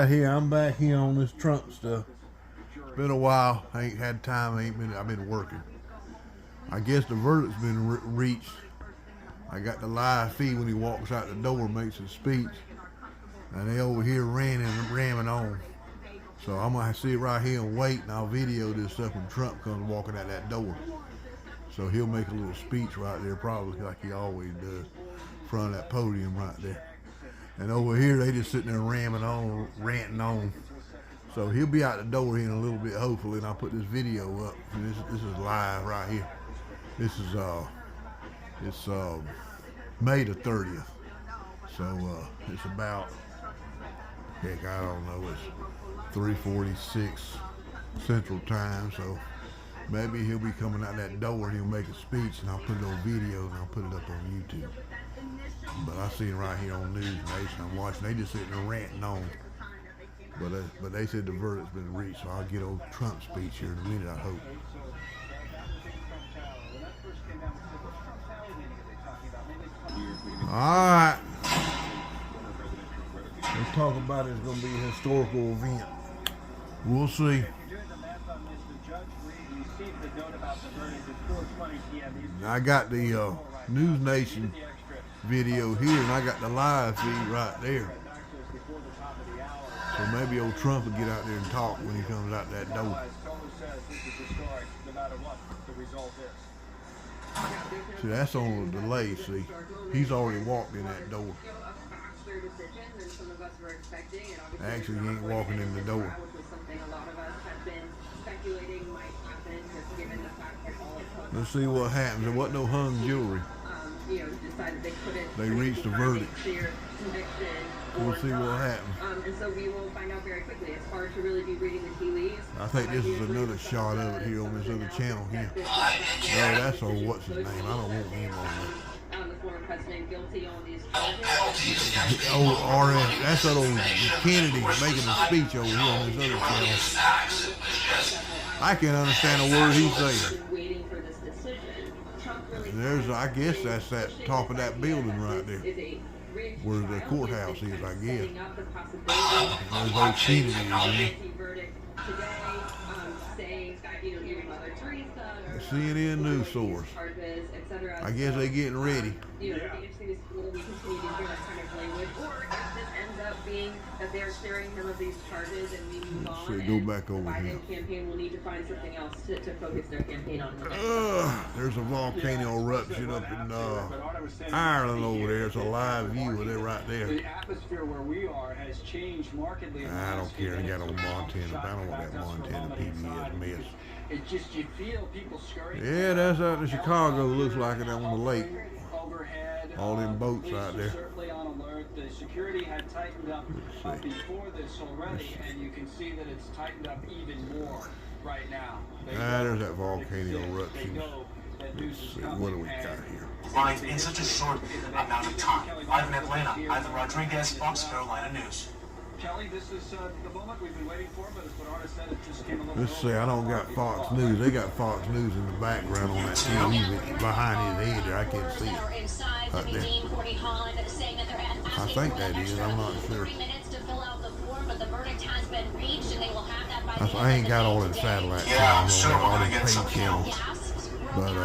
Here, I'm back here on this Trump stuff. It's been a while. I ain't had time. I've been working. I guess the verdict's been reached. I got the live feed when he walks out the door, makes his speech, and they over here ramming on. So I'm gonna sit right here and wait, and I'll video this stuff when Trump comes walking out that door. So he'll make a little speech right there, probably like he always does, in front of that podium right there. And over here, they just sitting there ramming on, ranting on. So he'll be out the door here in a little bit, hopefully, and I'll put this video up. And this is live right here. This is it's May the 30th. So it's about, heck, I don't know, it's 3:46 Central Time. So maybe he'll be coming out that door and he'll make a speech, and I'll put it on video and I'll put it up on YouTube. But I seen right here on News Nation, I'm watching, they just sitting there ranting on. But they said the verdict's been reached, so I'll get old Trump's speech here in a minute, I hope. Alright. Let's talk about it's going to be a historical event. We'll see. I got the News Nation video here, and I got the live feed right there. So maybe old Trump will get out there and talk when he comes out that door. See, that's on a delay, see. He's already walked in that door. Actually, he ain't walking in the door. Let's see what happens. There wasn't no hung jewelry. They reached the verdict. We'll see what happens. And so we will find out very quickly. It's hard to really be reading the tea leaves. I think this is another shot of it here on this other channel here. No, that's old, what's his name? I don't want him on there. The former president guilty on these charges. Old RF, that's that old Kennedy making a speech over here on this other channel. I can't understand a word he's saying. There's, I guess that's that top of that building right there, where the courthouse is, I guess. There's old Kennedy. CNN news source. I guess they're getting ready. That they're clearing him of these charges and we move on. So go back over here. The campaign will need to find something else to focus their campaign on. There's a volcano eruption up in Ireland over there. It's a live view of it right there. The atmosphere where we are has changed markedly. I don't care. They got on Montana. I don't want that Montana PBS mess. It's just you feel people scurrying. Yeah, that's out in Chicago. Looks like it on the lake. Overhead. All them boats out there. Certainly on alert. The security had tightened up before this already, and you can see that it's tightened up even more right now. There's that volcano eruption. Let's see, what do we got here? Live in such a short amount of time. Live in Atlanta, Ivan Rodriguez, Fox Carolina News. Kelly, this is the moment we've been waiting for, but as Bernardo said, it just came a little. Let's see, I don't got Fox News. They got Fox News in the background on that TV behind his head there. I can't see it. Right there. I think that is. I'm not sure. I ain't got all them satellite channels, all them paid channels. But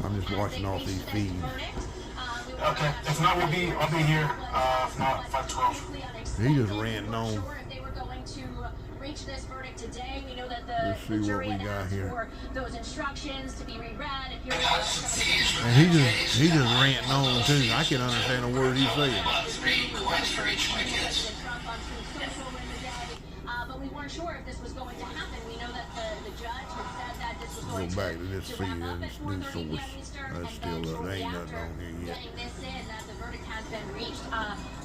I'm just watching off these feeds. Okay, if not, I'll be here. If not, 5:12. He just ran on. Reach this verdict today. We know that Let's see what we got here. For those instructions to be reread. And he just ranting on too. I can't understand a word he's saying. But we weren't sure if this was going to happen. We know that the judge had said that this was going Go back to this feed and this news source. That's still up. There ain't nothing on here yet. Getting this in, that the verdict has been reached.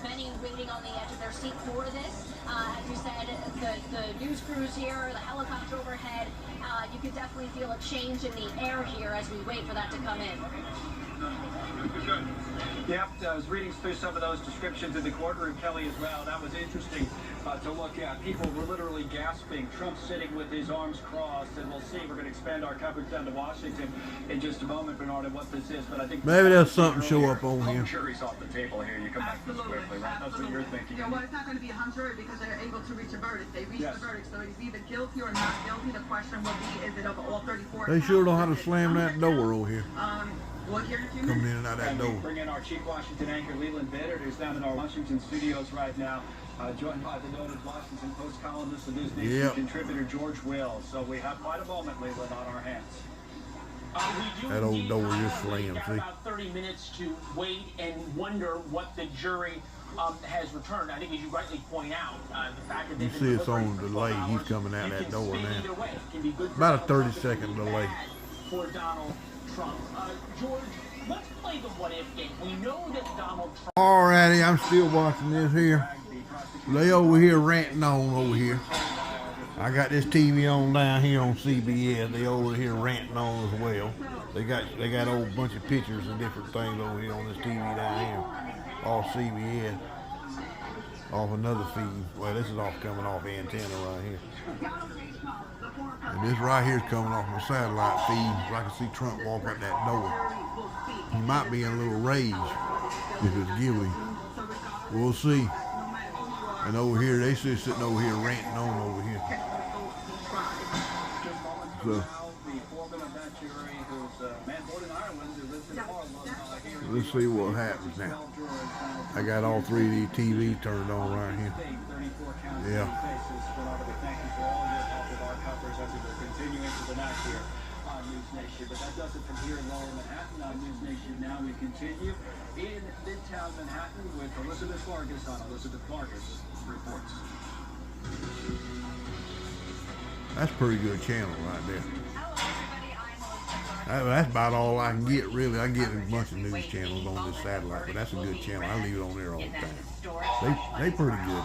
Many waiting on the edge of their seat for this. As you said, the news crews here, the helicopter overhead, you could definitely feel a change in the air here as we wait for that to come in. Yep, I was reading through some of those descriptions in the courtroom, Kelly, as well. That was interesting to look at. People were literally gasping. Trump sitting with his arms crossed, and we'll see. We're going to expand our coverage down to Washington in just a moment, Bernard, and what this is. But I think maybe there's something show up on hung here. jury's off the table here. You come back this quickly, right? That's what you're thinking. Yeah, well, it's not going to be a hung jury because they're able to reach a verdict. They reach the verdict, so it's either guilty or not guilty. The question will be, is it of all 34? They sure know how to slam that door over here. We'll hear in a few Coming minutes. in and out that And we door. bring in our chief Washington anchor, Leland Biddard, who's down in our Washington studios right now, joined by the noted Washington Post columnist and News Nation contributor George Will. So we have quite a moment, Leland, on our hands. We do That old indeed, door however, just slammed, we've got see? about 30 minutes to wait and wonder what the jury has returned. I think, as you rightly point out, the fact that You they've see been it's on deliberating for delay. 12 He's hours, coming out you that can door spin now. either way. It can be good for About a Donald 30 Trump, it second can be delay. bad for Donald Trump. George, let's play the what if game. We know that Donald Trump. Alrighty, I'm still watching this here. They over here ranting on over here. I got this TV on down here on CBS. They over here ranting on as well. They got a whole bunch of pictures and different things over here on this TV down here. All CBS. Off another feed. Well, this is coming off the antenna right here. And this right here is coming off my satellite feed. So I can see Trump walk out that door. He might be in a little rage if it's guilty. We'll see. And over here, they still sitting over here ranting on over here. So, let's see what happens now. I got all three of these TVs turned on right here. Yeah. But that does it from here in Lower Manhattan on News Nation Now. We continue in Midtown Manhattan with Elizabeth Vargas on Elizabeth Vargas Reports. That's a pretty good channel right there. Hello, everybody. I'm Elizabeth. That's about all I can get, really. I get a bunch of news channels on this satellite, but that's a good channel. I leave it on there all the time. They pretty good.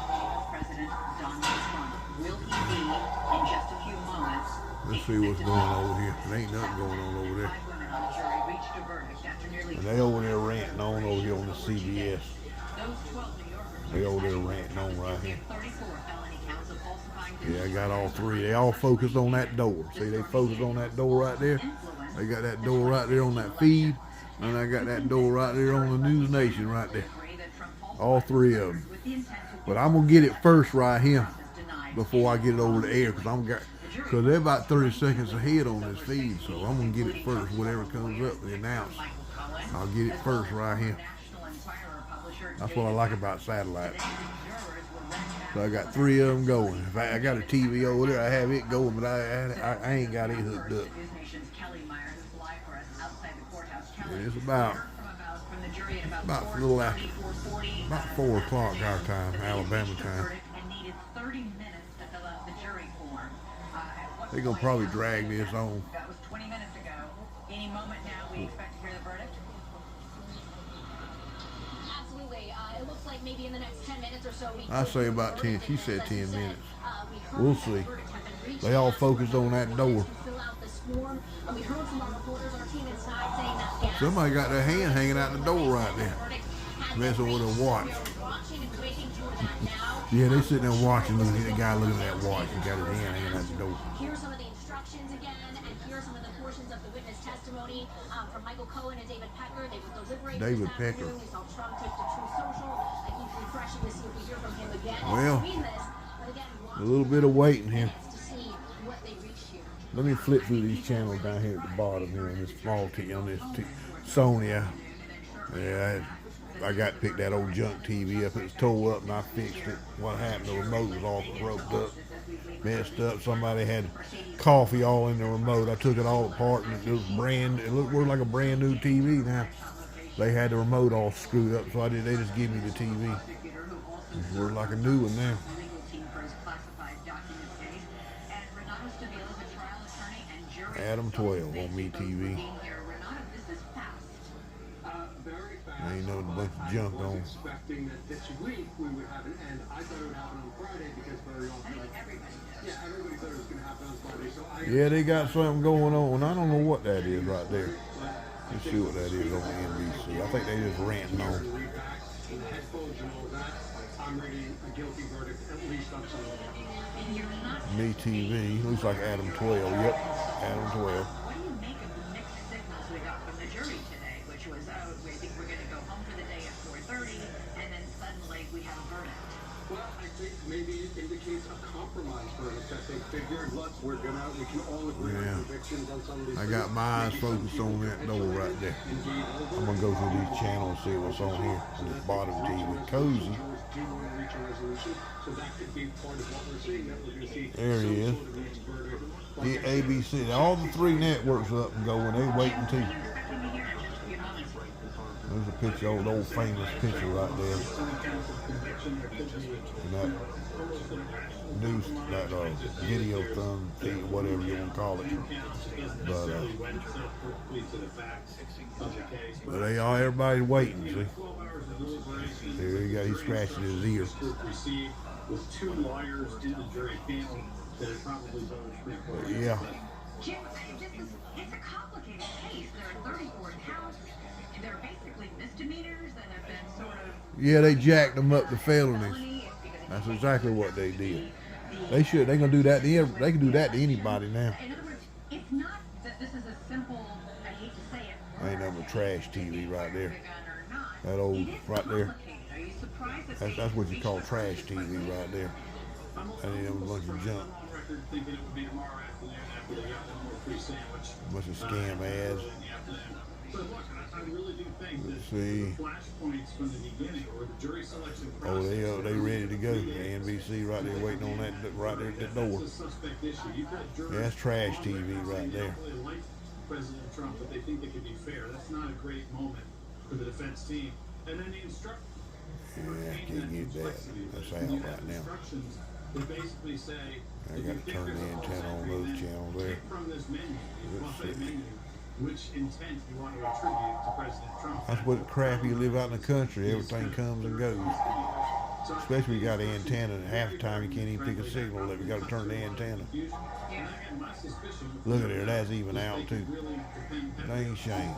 President Donald Trump. Will he be in just a few moments? Let's see what's going on over here. There ain't nothing going on over there. 5 women on the jury reached a verdict after nearly And they over there ranting on over here on the CBS. those 12 New Yorkers. They over there ranting on right here. 34 felony counts of falsifying Yeah, I got all three. They all focused on that door. See, they focused on that door right there. They got that door right there on that feed. And I got that door right there on the News Nation right there. All three of them. But I'm going to get it first right here before I get it over the air because they're about 30 seconds ahead on this feed. So I'm going to get it first. Whatever comes up, they announce. I'll get it first right here. That's what I like about satellite. So I got three of them going. In fact, I got a TV over there. I have it going, but I ain't got it hooked up. And it's about a little after, about 4 o'clock our time, Alabama time. They're going to probably drag this on. That was 20 minutes ago. Any moment now, we expect to hear the verdict. Absolutely. It looks like maybe in the next 10 minutes or so. I say about 10. She said 10 minutes. We'll see. They all focused on that door. Somebody got their hand hanging out the door right there. Messing with a watch. Yeah, they sitting there watching. Look at the guy looking at that watch. He got his hand hanging out the door. Here's some of the instructions again, and here are some of the portions of the witness testimony from Michael Cohen and David Pecker. They were deliberating David this Pecker. afternoon. We saw Trump take to Truth Social. I keep refreshing to see if we hear from him again Well, between this. But again, a little bit of waiting here. to see what they reach here. Let me flip through these channels down here at the bottom here on this small TV, on this Sony. Yeah, I got to pick that old junk TV up. It was tore up and I fixed it. What happened? The remote was all roped up, messed up. Somebody had coffee all in the remote. I took it all apart and it was it looked like a brand new TV now. They had the remote all screwed up, so they just give me the TV. It worked like a new one now. Adam 12 on MeTV. Ain't no bunch of junk on. Expecting that this week we would have an end. I thought it would happen on Friday because very often. Yeah, everybody thought it was going to happen on Friday. So Yeah, they got something going on. I don't know what that is right there. Let's see what that is on NBC. I think they just ranting on Headphones and all that. I'm reading a guilty verdict, at least on some of them. Me TV. Looks like Adam 12. Yep, Adam 12. What do you make of the mixed signals we got from the jury today, which was, oh, we think we're going to go home for the day at 4:30, and then suddenly we have a verdict? Well, I think maybe it indicates a compromise verdict. I think figured, look, we can all agree Yeah. on convictions on some of these I things. got my eyes focused on that door right there. I'm gonna go through these channels and see what's on here on this bottom TV. Cozy. Do want to reach a resolution, so that could be part of what we're seeing. That we're going to see There he is. some sort of mixed verdict. The ABC. All the three networks are up and going. They waiting too. There's a picture, old famous picture right there. And that news, that video thumb feed, whatever you want to call it. But they all, everybody's waiting. See, there you go. He's scratching his ear. With two lawyers in the jury panel that are probably both Yeah. Jim, it's a complicated case. There are 34 counts. They're basically misdemeanors that have been sort of... Yeah, they jacked them up to felonies. felony. It's because That's exactly what they did. They should. They gonna do that. They can do that to anybody now. In other words, it's not that this is a simple, I hate to say it, Ain't nothing but trash TV right there. gun or not. That old It is right there. complicated. Are you surprised that That's what you call trash TV right there. That ain't a bunch of junk. record thinking it would be tomorrow afternoon after they got one more free sandwich. Bunch of scam ads. But look, I really do think that See. the flashpoints from the beginning or the jury selection Oh, process. they ready to go. The NBC right there waiting on that right there at the door. That's a suspect issue. You've got jurors Yeah, that's trash TV right there. They like President Trump, but they think they can be fair. That's not a great moment for the defense team. And then the instructions. Yeah, can't get that. That's out right now. Instructions that basically say. I got to turn the antenna on those channels there. From this menu, Let's buffet see. menu, which intent you want to attribute to President Trump. That's what crap you live out in the country. Everything comes and goes. Especially you got an antenna, and half the time you can't even pick a signal if you got to turn the antenna. Look at there, that's even out too. Dang shame.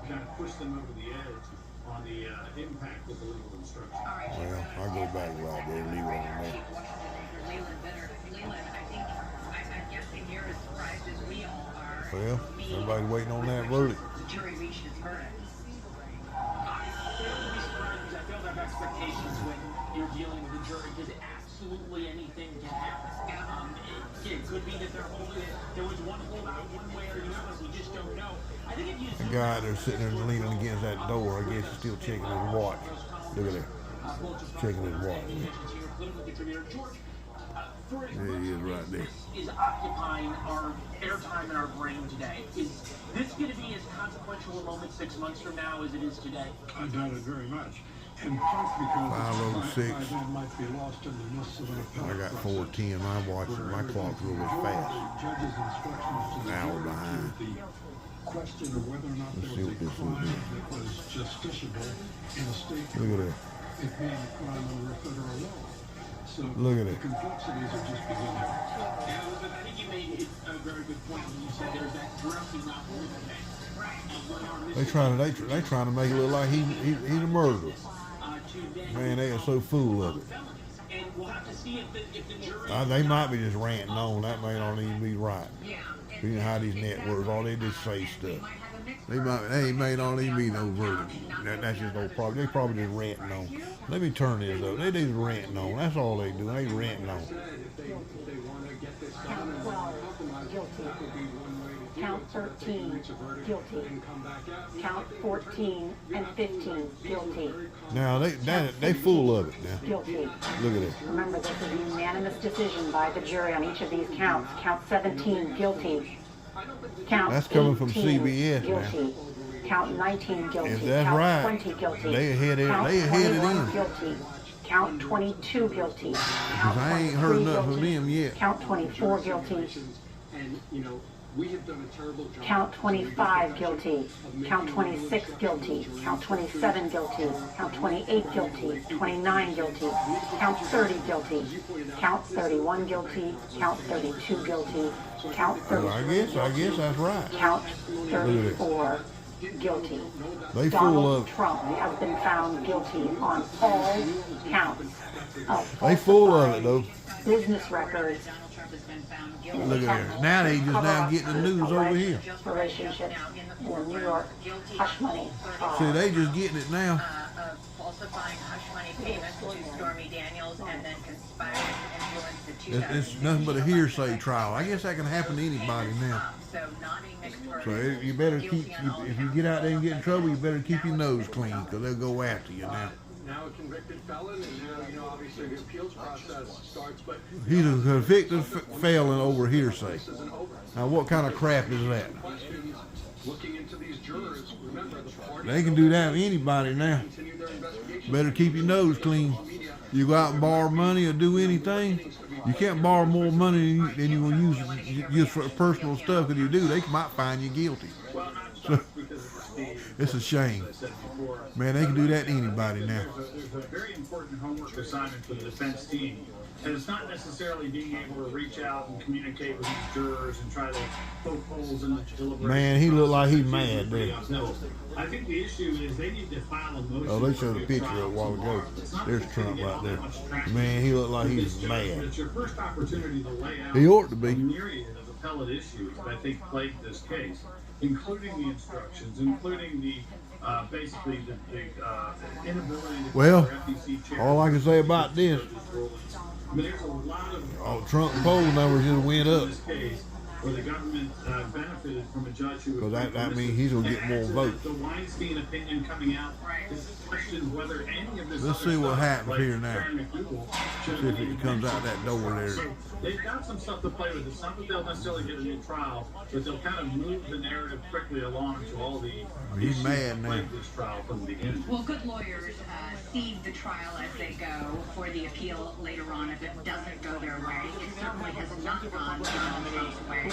Kind of push them over the edge on the impact of the legal instruction. Well, I'll go back right there and leave it on there. Leland, I'm guessing you're as surprised as we all are. Well, everybody's waiting on that verdict. The jury reached its verdict. I don't have expectations when you're dealing with a jury because absolutely anything can happen. It could be that there was one holdout one way or the other. We just don't know. I think if you The guy there sitting there leaning against that door, I guess he's still checking his watch. Look at that. Checking his watch. There he is right there. Is occupying our airtime in our brain today. Is this going to be as consequential a moment 6 months from now as it is today? I doubt it very much. In part because 5:06. by then might be lost in the midst of an I appellate got process 4:10. My watch, my clock's really fast. Judge's instructions to the An hour jury behind. include the question of whether or not Let's there see was what a this crime is. that was justiciable in a state Look at that. it being a crime under federal law. So Look at the it. complexities are just beginning. Yeah, Elizabeth, I think you made a very good point when you said there's that directly not moving thing. They trying to make it look like he's a murderer. Man, they are so full of it. And we'll have to see if the jury. They might be just ranting on. That may not even be right. You know how these networks, all they just say stuff. They may not even be no verdict. That's just no problem. They probably just ranting on. Let me turn this up. They just ranting on. That's all they do. They ranting on. If they want to get this done Count and 12, compromise, guilty. that would be one way to do Count it, so that they can 13, reach a verdict guilty. and come back out. Count 14 and 15, guilty. Now they full of it now. Guilty. Look at it. Remember, this is a unanimous decision by the jury on each of these counts. Count 17, guilty. Count That's coming from 18, CBS now. guilty. Count 19, guilty. If that's Count right, 20, guilty. they ahead of- Count they ahead of 21, them. guilty. Count 22, guilty. Count I ain't heard 23, nothing from guilty. them yet. Count 24, guilty. And, you know, We have done a terrible job. Count 25 guilty. Count 26 guilty. Count 27 guilty. Count 28 guilty. 29 guilty. Count 30 guilty. Count 31 guilty. Count 32 guilty. Count 30. Well, I guess that's right. Count 34 guilty. They full Donald of. Trump has been found guilty on all counts of They full of it though. business records. Look at there. Now they just now getting the news over here. Relationships in New York, hush money. See, they just getting it now. Falsifying hush money payments to Stormy Daniels and then conspiring to influence the 2000. It's nothing but a hearsay trial. I guess that can happen to anybody now. So not a mixed verdict. So you better keep, if you get out there and get in trouble, you better keep your nose clean because they'll go after you now. Now a convicted felon, and now, obviously the appeals process starts, but He's a convicted felon over hearsay. this isn't over. Now, what kind of crap is that? Questions looking into these jurors, remember the parties They can do that to anybody now. continue their investigation. Better keep your nose clean. You go out and borrow money or do anything, you can't borrow more money than you're going to use for personal stuff. If you do, they might find you guilty. Well, not So, just because of the state. it's a shame. As I said before, Man, they can do that to anybody now. there's a very important homework assignment for the defense team. And it's not necessarily being able to reach out and communicate with these jurors and try to poke holes in the deliberations. Man, he looked like he mad there. No, I think the issue is they need to file a motion. Oh, they showed a for picture trial a while ago. tomorrow. It's not There's gonna Trump get right all there. that much traction. Man, he looked like It's he's just- mad. It's your first opportunity to lay out He ought to be. a myriad of appellate issues that I think plague this case, including the instructions, including the basically the inability to Well, FEC chair. all I can say about this, I mean, there's a lot of Trump poll numbers just went up. in this case where the government benefited from a judge who was. Because that means he's going to get more votes. The Weinstein opinion coming out is questions whether any of this. Let's other see what stuff, happens like here now. Karen McDougal, should See if have it comes out that door there. So they've got some stuff to play with. It's not that they'll necessarily get a new trial, but they'll kind of move the narrative quickly along to all the He's issues mad that now. plague this trial from the beginning. Well, good lawyers seed the trial as they go for the appeal later on if it doesn't go their way. It certainly has not gone Donald Trump's way.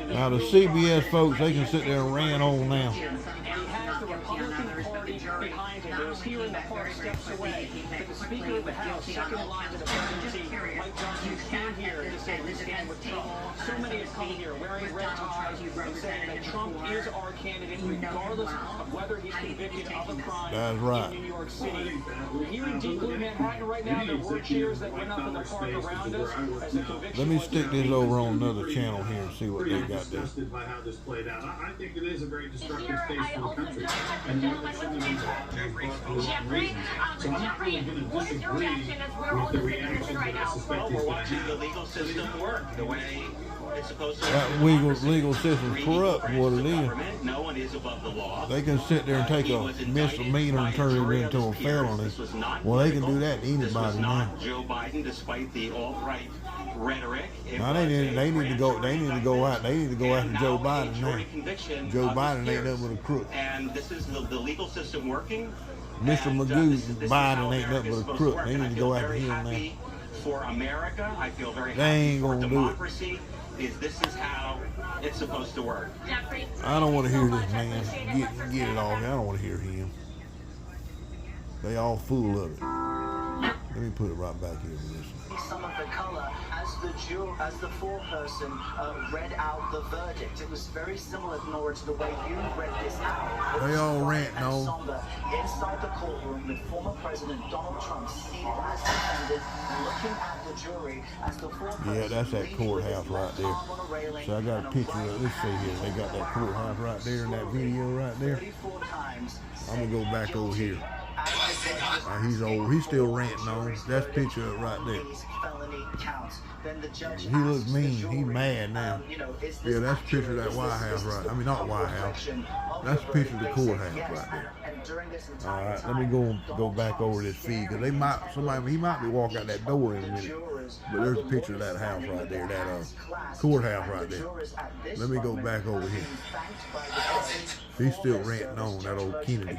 Now, the CBS folks, they can sit there and rant on now. Some counts not guilty on others, but the jury not only came back very, very quickly, they came back quickly with guilty on all counts. I'm just curious, you sat at the defense table, So many have come here wearing red ties and saying that Trump is our candidate regardless of whether he's convicted of a crime That's right. in New York City. Here in deep blue Manhattan right now, there were cheers that went up in the park around us as the conviction. Let me stick this over on another channel here and see what they got there. Disgusted by how this played out. I think it is a very destructive Here, case I for the also country. don't have And to one know that my shouldn't have been brought for the wrong Jeffrey, reasons. So I'm not Jeffrey, really going to what is your disagree reaction as we're all with the just sitting here reaction right that I now? suspect he's We're going to watching the have. legal system work the way it's supposed to work. That legal system's corrupt, what it is. No one is above the law. They can sit there and take a misdemeanor and turn it into a felony. Well, they can do that to This was anybody now. not Joe Biden, despite the alt-right rhetoric. Now they need to go after Joe Biden now. Joe Biden ain't nothing but a crook. And this is the legal system working. Mr. And, Magoo, this is Biden how ain't nothing America but a is supposed crook. to work, They and need I to feel go after very him happy for America. I feel very They happy ain't for gonna do it. democracy. This is how it's supposed to work. Jeffrey, I don't want to thank hear you so this much. I man appreciate it. Much for get it being off. I here. don't want to hear him. They all full of it. Let me put it right back here and listen. Some of the color as the foreperson read out the verdict. It was very similar, Nora, to the way you read this out. They all ranting on. Somber inside the courtroom with former President Donald Trump seated as defendant, looking at the jury as the foreperson. Yeah, that's that leaning courthouse with his right there. arm on a railing So I got a and picture right of. Let's see here. They got that courthouse right there in that video right there. 34 times. I'm gonna go back over here. He's old. He's still ranting on. That's a picture of it right there. Felony counts. Then the judge He looks asks the mean. jury, He mad now. is this Yeah, that's a picture of that accurate? White Is House this right. I mean, not a White House. reflection of That's a the picture of the verdict? They said courthouse yes. right there. And during this All entire right, let time, me go Donald back Trump over this feed because staring he might be walking out that door in a minute. But there's a picture of that house right there, that courthouse right there. Let me go back over here. He's still ranting on that old Kennedy.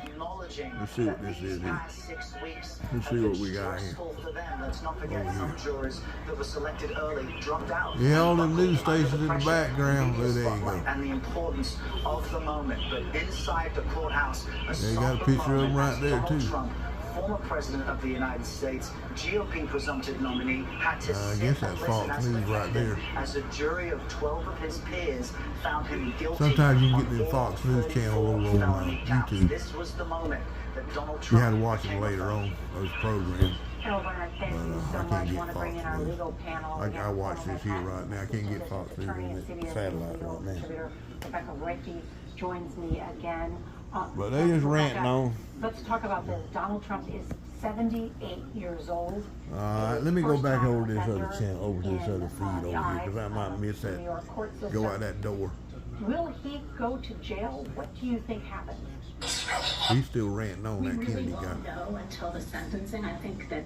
Let's see what this is here. Past 6 weeks Let's see have what been we got here. stressful for them. Let's not forget Over some here. jurors that were selected early dropped out. Yeah, all them Buckled news under stations in the pressure, background. media There you spotlight, go. and the importance of the moment. But inside the courthouse, a They got a somber picture of him moment right as there, Donald too. Trump, former president of the United States, GOP presumptive nominee, had to I sit guess and that's listen Fox as the News right there. defendant, as a jury of 12 of his peers found him guilty. Sometimes you can get on the all Fox News 34 channel over felony on counts. YouTube. This was the moment that Donald You Trump had to watch them became later a on, those programs. Carol Bernard, thank you so I much. can't I get want to bring in Fox our News. legal panel. I watch this here right now. I can't get Fox News on the satellite right now. Contributor Rebecca Ricky joins me again. But they just ranting on. Let's talk about this. Donald Trump is 78 years old. All right, let me go back over to this other channel, over to this other feed over here, because I might miss that. Go out that door. Will he go to jail? What do you think happened? He's still ranting on We that really Kennedy guy. won't know until the sentencing. I think that,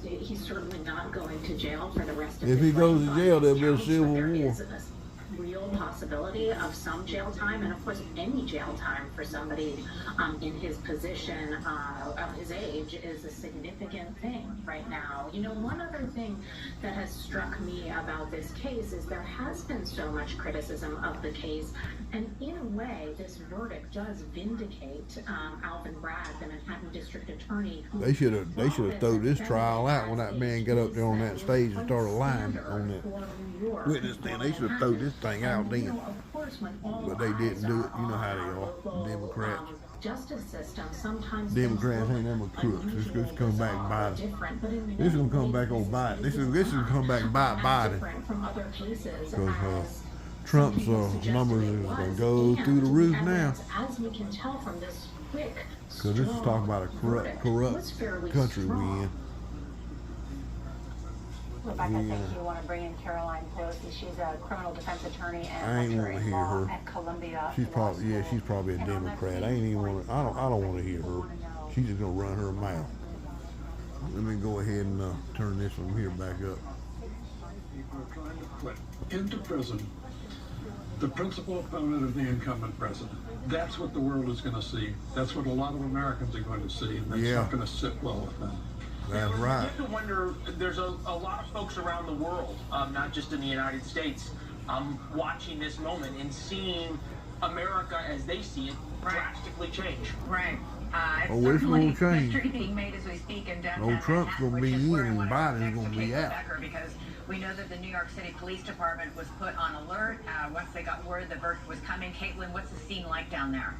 he's certainly not going to jail for the rest of If his he goes life to jail, there'll be a on couch, civil but there war. is a real possibility of some jail time, and of course any jail time for somebody in his position of his age is a significant thing right now. One other thing that has struck me about this case is there has been so much criticism of the case, and in a way this verdict does vindicate Alvin Bragg, the Manhattan District Attorney. They should have thrown this trial out when that man got up there on that stage and started lying on that witness stand. They should have thrown this thing out then. But they didn't do it. You know how they are, Democrats. Justice system sometimes Democrats ain't never crooks. This comes back and bite us. This is gonna come back on Biden. This is gonna come back and bite Biden. Because Trump's numbers is gonna go through the roof now. As we can tell from this quick, Because this is talking about a corrupt country we in. Rebecca, thank you. Want to bring in Caroline Pelosi. She's a criminal defense attorney I and ain't lecturer want to in hear law her. at Columbia. She's probably a Democrat. I ain't even want to. I don't want to hear her. She's just gonna run her mouth. Let me go ahead and turn this one here back up. People are trying to put into prison the principal opponent of the incumbent president. That's what the world is going to see. That's what a lot of Americans are going to see, and that's not going to sit well with them. That's right. You have to wonder, there's a lot of folks around the world, not just in the United States, watching this moment and seeing America as they see it drastically change. Right. It's gonna change. History being made as we speak in downtown Old Trump's Manhattan, gonna be which is in where I and wanna Biden's connect gonna to be Caitlin out. Becker, because we know that the New York City Police Department was put on alert once they got word the verdict was coming. Caitlin, what's the scene like down there?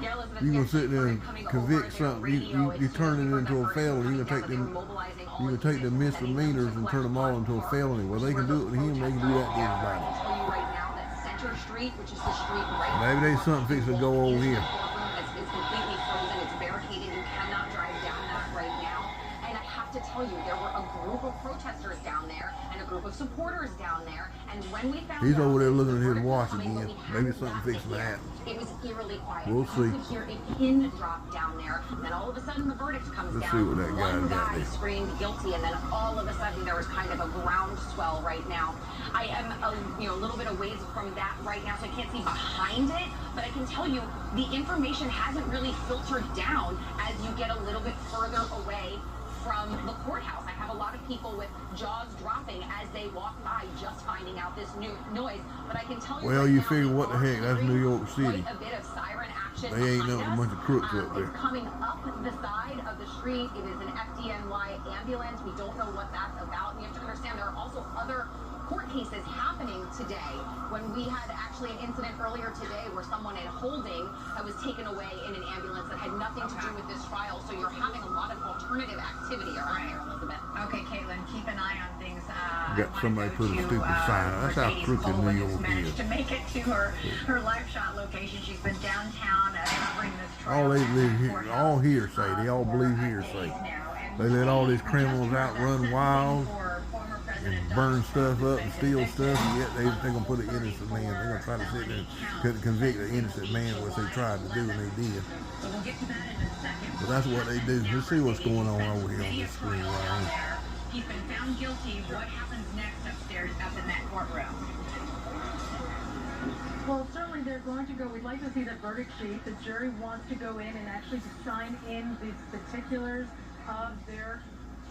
Yeah, Elizabeth, You gonna yes, sit there and coming convict over something? their radio, You it's turn it just into a for felony. You that gonna take verdict, them. they were mobilizing all You of gonna take the the misdemeanors and turn them all into a felony. Well, they can do it to him. They can do that to anybody. I can tell you right now that Center Street, which is the street right Maybe there's something fixing to go on here. It's completely frozen. It's barricaded. You cannot drive down that right now. And I have to tell you, there were a group of protesters down there and a group of supporters down there. And when we found He's out over there that looking the at his verdict was watch coming, again. but we Maybe hadn't something gotten fixing it to yet. happen. It was eerily quiet. We'll see. You could hear a pin drop down there. And then all of a sudden the verdict comes Let's down. see what that guy's One got guy there. screamed guilty, and then all of a sudden there was kind of a groundswell right now. I am a little bit away from that right now, so I can't see behind it. But I can tell you, the information hasn't really filtered down as you get a little bit further away from the courthouse. I have a lot of people with jaws dropping as they walk by, just finding out this new noise. But I can tell you, Well, right you now, figure we what the are heck? That's hearing New York City. quite a bit of siren action They ain't behind nothing us. but a bunch of crooks up there. It's coming up the side of the street. It is an FDNY ambulance. We don't know what that's about. And you have to understand there are also other court cases happening today. When we had actually an incident earlier today where someone in holding was taken away in an ambulance that had nothing to do with this trial. So you're having a lot of alternative activity around here, Elizabeth. Okay, Caitlin, keep an eye on things. Got somebody put a stupid sign. That's how crooked New York managed is. to make it to her live shot location. She's been downtown covering this trial. All they live here, all hearsay. They all believe hearsay. They let all these criminals out run wild and burn stuff up and steal stuff, and yet they're gonna put an innocent man. They're gonna try to sit there and convict an innocent man, what they tried to do and they did. So we'll get to that in a second. But that's what they do. Let's see what's going on over here on this screen right here. He's been found guilty. What happens next upstairs up in that courtroom? Well, certainly they're going to go. We'd like to see the verdict sheet. The jury wants to go in and actually sign in the particulars of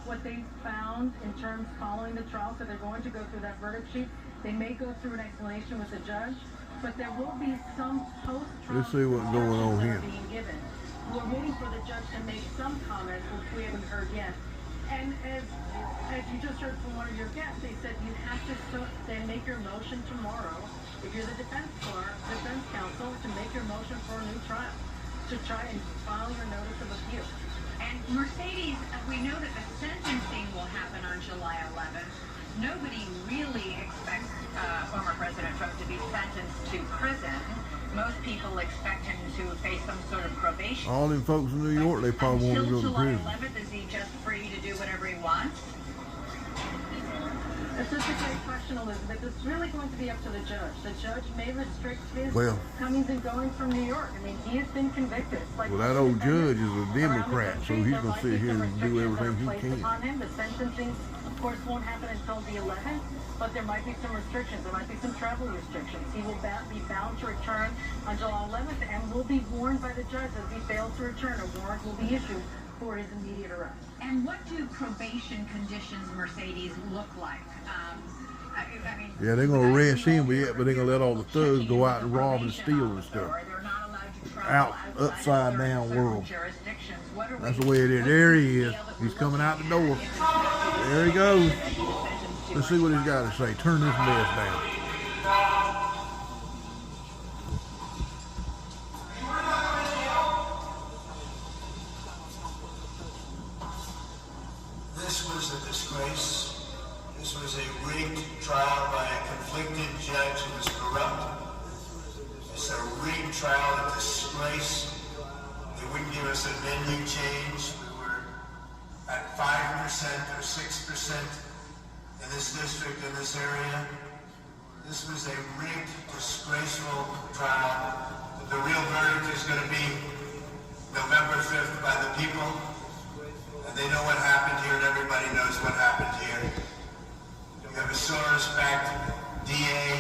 what they found in terms following the trial. So they're going to go through that verdict sheet. They may go through an explanation with the judge, but there will be some post-trial. Let's see what's going on here. Being given. We're waiting for the judge to make some comments, which we haven't heard yet. And as you just heard from one of your guests, they said you have to then make your motion tomorrow. If you're the defense counsel, to make your motion for a new trial, to try and file your notice of appeal. And Mercedes, we know that the sentencing will happen on July 11th. Nobody really expects former President Trump to be sentenced to prison. Most people expect him to face some sort of probation. All them folks in New York, they probably want to go to prison. Until July 11th, is he just free to do whatever he wants? That's just a great question, Elizabeth. It's really going to be up to the judge. The judge may restrict his comings and goings from New York. I mean, he has been convicted. Well, that old judge is a Democrat, so he's going to sit here and do everything he can. The sentencing, of course, won't happen until the 11th, but there might be some restrictions. There might be some travel restrictions. He will be bound to return on July 11th and will be warned by the judge as he fails to return. A warrant will be issued for his immediate arrest. And what do probation conditions, Mercedes, look like? Yeah, they're going to arrest him, but they're going to let all the thugs go out and rob and steal and stuff. Upside down world. That's the way it is. There he is. He's coming out the door. There he goes. Let's see what he's got to say. Turn this mess down. This was a disgrace. This was a rigged trial by a conflicted judge who was corrupt. It's a rigged trial, a disgrace. They wouldn't give us a menu change. We were at 5% or 6% in this district, in this area. This was a rigged, disgraceful trial. The real verdict is going to be November 5th by the people. And they know what happened here, and everybody knows what happened here. You have a Soros-backed DA,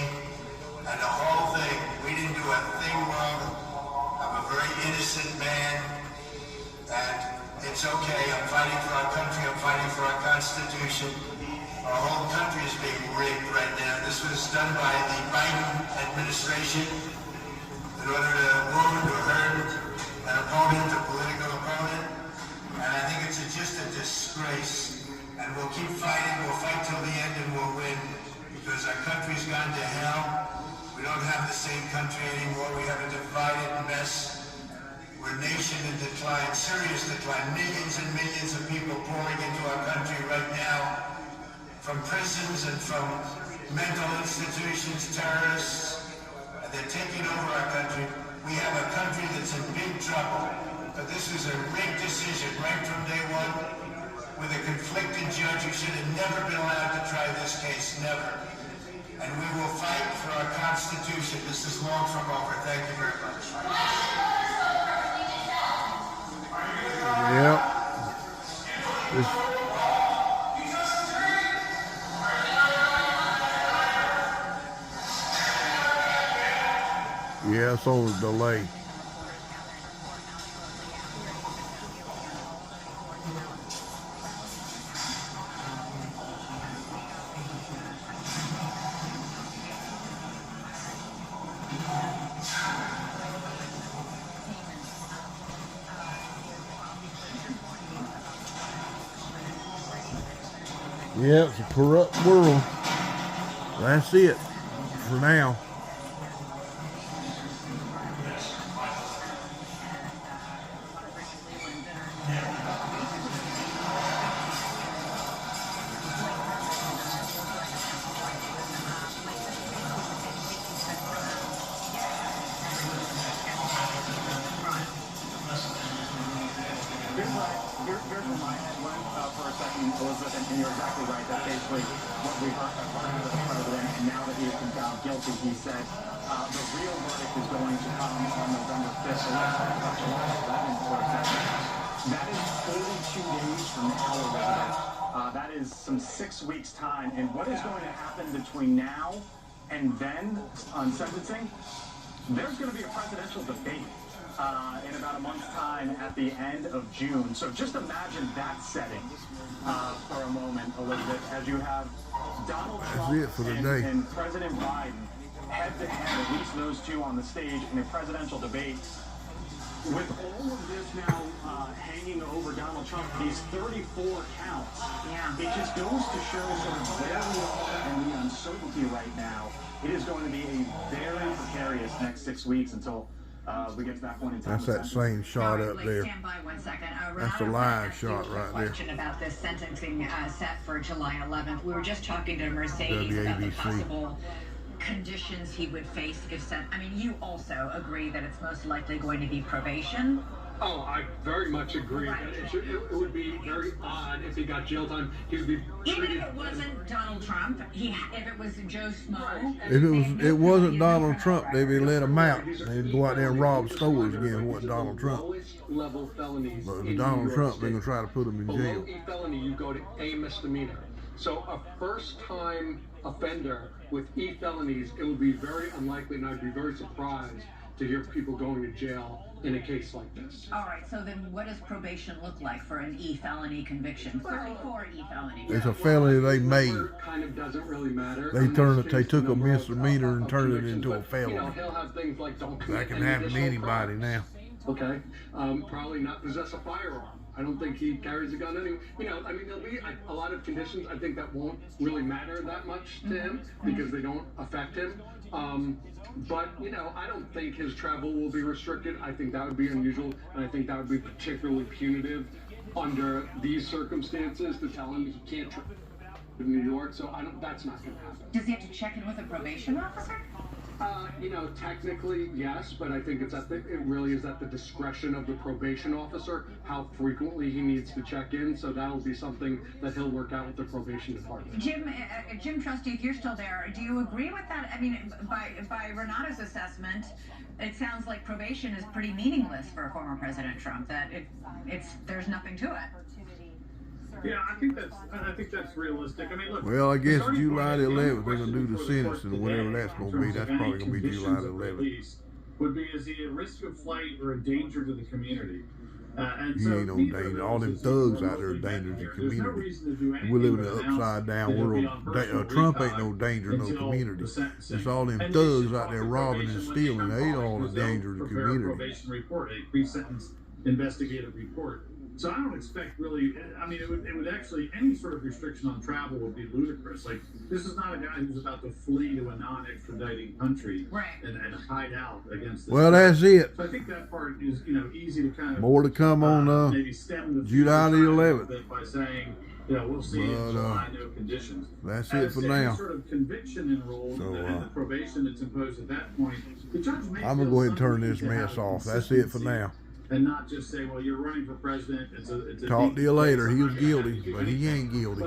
and the whole thing. We didn't do a thing wrong. I'm a very innocent man, and it's okay. I'm fighting for our country. I'm fighting for our Constitution. Our whole country is being rigged right now. This was done by the Biden administration in order to wound or hurt an opponent, a political opponent. And I think it's just a disgrace. And we'll keep fighting. We'll fight till the end and we'll win. Because our country's gone to hell. We don't have the same country anymore. We have a divided mess. We're a nation in decline, serious decline. Millions and millions of people pouring into our country right now. From prisons and from mental institutions, terrorists. And they're taking over our country. We have a country that's in big trouble. But this is a rigged decision right from day one with a conflicted judge who should have never been allowed to try this case, never. And we will fight for our Constitution. This is long from over. Thank you very much. Yep. Yeah, it's on the delay. Yeah, it's a corrupt world. That's it for now. Here's where my head went for a second, Elizabeth, and you're exactly right. That's basically what we heard from the president, and now that he has been found guilty, he said the real verdict is going to come on November 5th. So let's talk about July 11th for a second. That is 42 days from now, Elizabeth. That is some 6 weeks' time. And what is going to happen between now and then on sentencing, there's going to be a presidential debate in about a month's time at the end of June. So just imagine that setting for a moment, Elizabeth, as you have Donald Trump and President Biden head-to-head, at least those two on the stage in a presidential debate. With all of this now hanging over Donald Trump, these 34 counts, it just goes to show sort of where we are and the uncertainty right now. It is going to be a very precarious next 6 weeks until we get to that point in time. That's that same shot up there. Stand by 1 second. That's the live shot right there. Question about this sentencing set for July 11th. We were just talking to Mercedes about the possible conditions he would face if sent. I mean, you also agree that it's most likely going to be probation. Oh, I very much agree. Right. It would be very odd if he got jail time. He would be even if it wasn't Donald Trump. If it was Joe Schmo. If it wasn't Donald Trump, they'd be let him out. They'd go out there and rob stores again. If it wasn't Donald Trump. Level felonies. But if Donald Trump, they're gonna try to put him in jail. Below E felony, you go to A misdemeanor. So a first-time offender with E felonies, it would be very unlikely, and I'd be very surprised to hear people going to jail in a case like this. All right, so then what does probation look like for an E felony conviction? 34 E felonies. It's a felony they made. Kind of doesn't really matter. They took a misdemeanor and turned it into a felony. You know, he'll have things like don't That commit can happen to anybody now. Okay, probably not possess a firearm. I don't think he carries a gun anyway. You know, I mean, there'll be a lot of conditions. I think that won't really matter that much to him because they don't affect him. But, you know, I don't think his travel will be restricted. I think that would be unusual, and I think that would be particularly punitive under these circumstances to tell him he can't travel to New York. So that's not going to happen. Does he have to check in with a probation officer? You know, technically, yes, but I think it really is at the discretion of the probation officer how frequently he needs to check in. So that'll be something that he'll work out with the probation department. Jim Trusty, if you're still there, do you agree with that? I mean, by Renato's assessment, it sounds like probation is pretty meaningless for former President Trump. That there's nothing to it. Yeah, I think that's realistic. I mean, look. Well, I guess July the 11th they're gonna do the sentencing, whatever that's gonna be. That's probably gonna be July the 11th. Would be, is he at risk of flight or a danger to the community? And he ain't no danger. All them thugs out there are danger to the community. We live in an upside down world. Trump ain't no danger to no community. It's all them thugs out there robbing and stealing. They ain't all the danger to the community. A probation report, a pre-sentence investigative report. So I don't expect really, I mean, it would actually, any sort of restriction on travel would be ludicrous. Like, this is not a guy who's about to flee to a non-extraditing country and hide out against this. Well, that's it. So I think that part is, you know, easy to kind of. More to come on maybe stem the July the 11th. By saying, you know, we'll see in July, no conditions. That's it for now. Sort of conviction enrolled and the probation that's imposed at that point. The judge may I'm going to go ahead and turn this mess off. That's it for now. And not just say, well, you're running for president. It's a talk to you later. He was guilty, but he ain't guilty.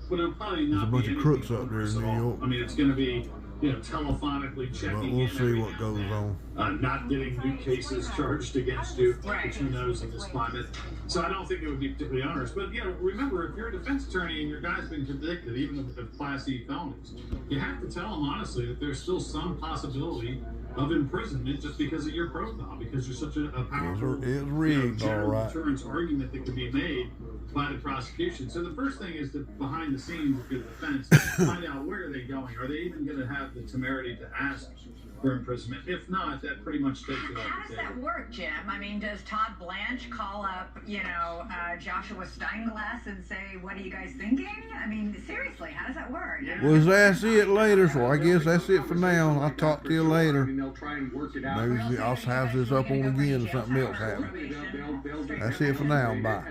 But it'll probably There's a not bunch be of crooks up there in New York. I mean, it's going to be, you know, telephonically checking. But we'll see what goes on. Not getting new cases charged against you, which who knows in this climate. So I don't think it would be particularly onerous. But, you know, remember, if you're a defense attorney and your guy's been convicted, even of Class E felonies, you have to tell him honestly that there's still some possibility of imprisonment just because of your profile, because you're such a powerful general deterrence argument that can be made by the prosecution. So the first thing is to, behind the scenes of the defense, find out where are they going. Are they even going to have the temerity to ask for imprisonment? If not, that pretty much takes it off the table. How does that work, Jim? I mean, does Todd Blanche call up, you know, Joshua Steinglass and say, what are you guys thinking? I mean, seriously, how does that work? Well, that's it later, so I guess that's it for now. I'll talk to you later. Maybe I'll have this up on again or something else happens. That's it for now. Bye.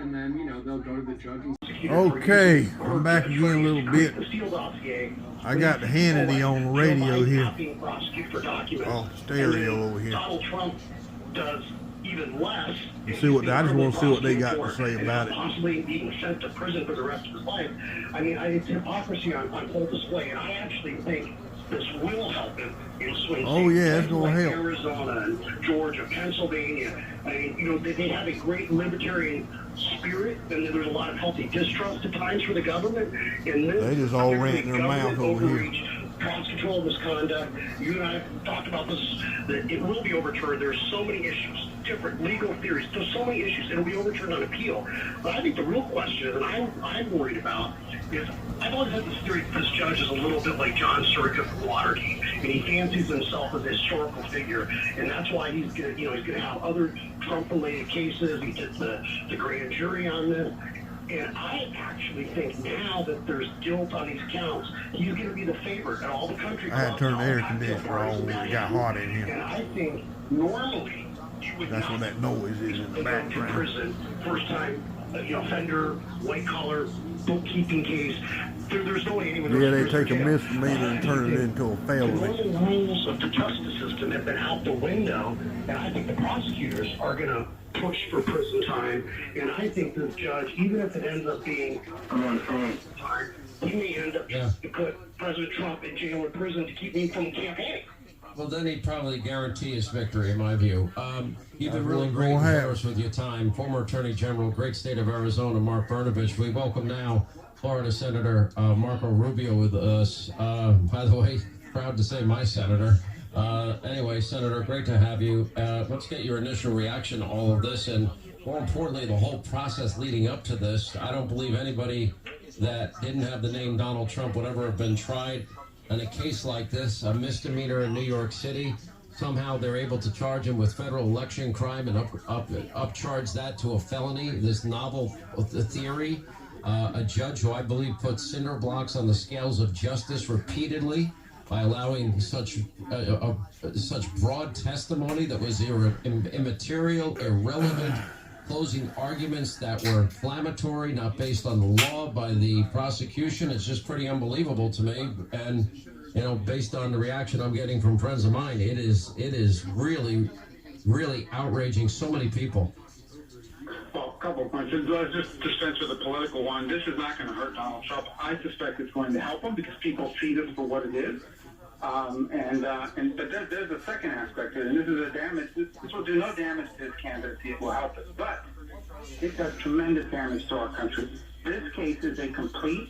Okay, I'm back again a little bit. I got the Hannity on the radio here. Oh, stereo over here. Donald Trump does even less. I just want to see what they got to say about it. Possibly being sent to prison for the rest of his life. I mean, it's hypocrisy on full display, and I actually think this will help him in swing states it's going to help. Arizona, Georgia, Pennsylvania. I mean, you know, they have a great libertarian spirit, and there's a lot of healthy distrust at times for the government. And they just all ran their mouth over here. prosecutorial misconduct. You and I have talked about this, that it will be overturned. There's so many issues, different legal theories. There's so many issues. It'll be overturned on appeal. But I think the real question is, and I'm worried about, is I've always had this theory that this judge is a little bit like John Sirica from Watergate, and he fancies himself as a historical figure, and that's why he's gonna have other Trump-related cases. He did the grand jury on this. And I actually think now that there's guilt on these counts, he's going to be the favorite at all the country. I had to turn the air conditioner on when it got hot in here. And I think normally you would That's what that noise is in the background. To prison, first time offender, white collar, bookkeeping case. There's no way anyone. Yeah, they take a misdemeanor and turn it into a felony. The normal rules of the justice system have been out the window, and I think the prosecutors are going to push for prison time. And I think this judge, even if it ends up being time, he may end up to put President Trump in jail or prison to keep me from campaigning. Well, then he'd probably guarantee his victory, in my view. You've been really great, of course, with your time. Former Attorney General, great state of Arizona, Mark Brnovich. We welcome now Florida Senator Marco Rubio with us. By the way, proud to say my senator. Anyway, Senator, great to have you. Let's get your initial reaction to all of this, and more importantly, the whole process leading up to this. I don't believe anybody that didn't have the name Donald Trump would ever have been tried in a case like this, a misdemeanor in New York City. Somehow they're able to charge him with federal election crime and upcharge that to a felony, this novel theory. A judge who I believe put cinder blocks on the scales of justice repeatedly by allowing such broad testimony that was immaterial, irrelevant, closing arguments that were inflammatory, not based on the law by the prosecution. It's just pretty unbelievable to me. And, based on the reaction I'm getting from friends of mine, it is really, really outraging so many people. Well, a couple of points. Let's just answer the political one. This is not going to hurt Donald Trump. I suspect it's going to help him because people see this for what it is. But there's a second aspect to it, and this is a damage. This will do no damage to his candidacy. It will help us, but it does tremendous damage to our country. This case is a complete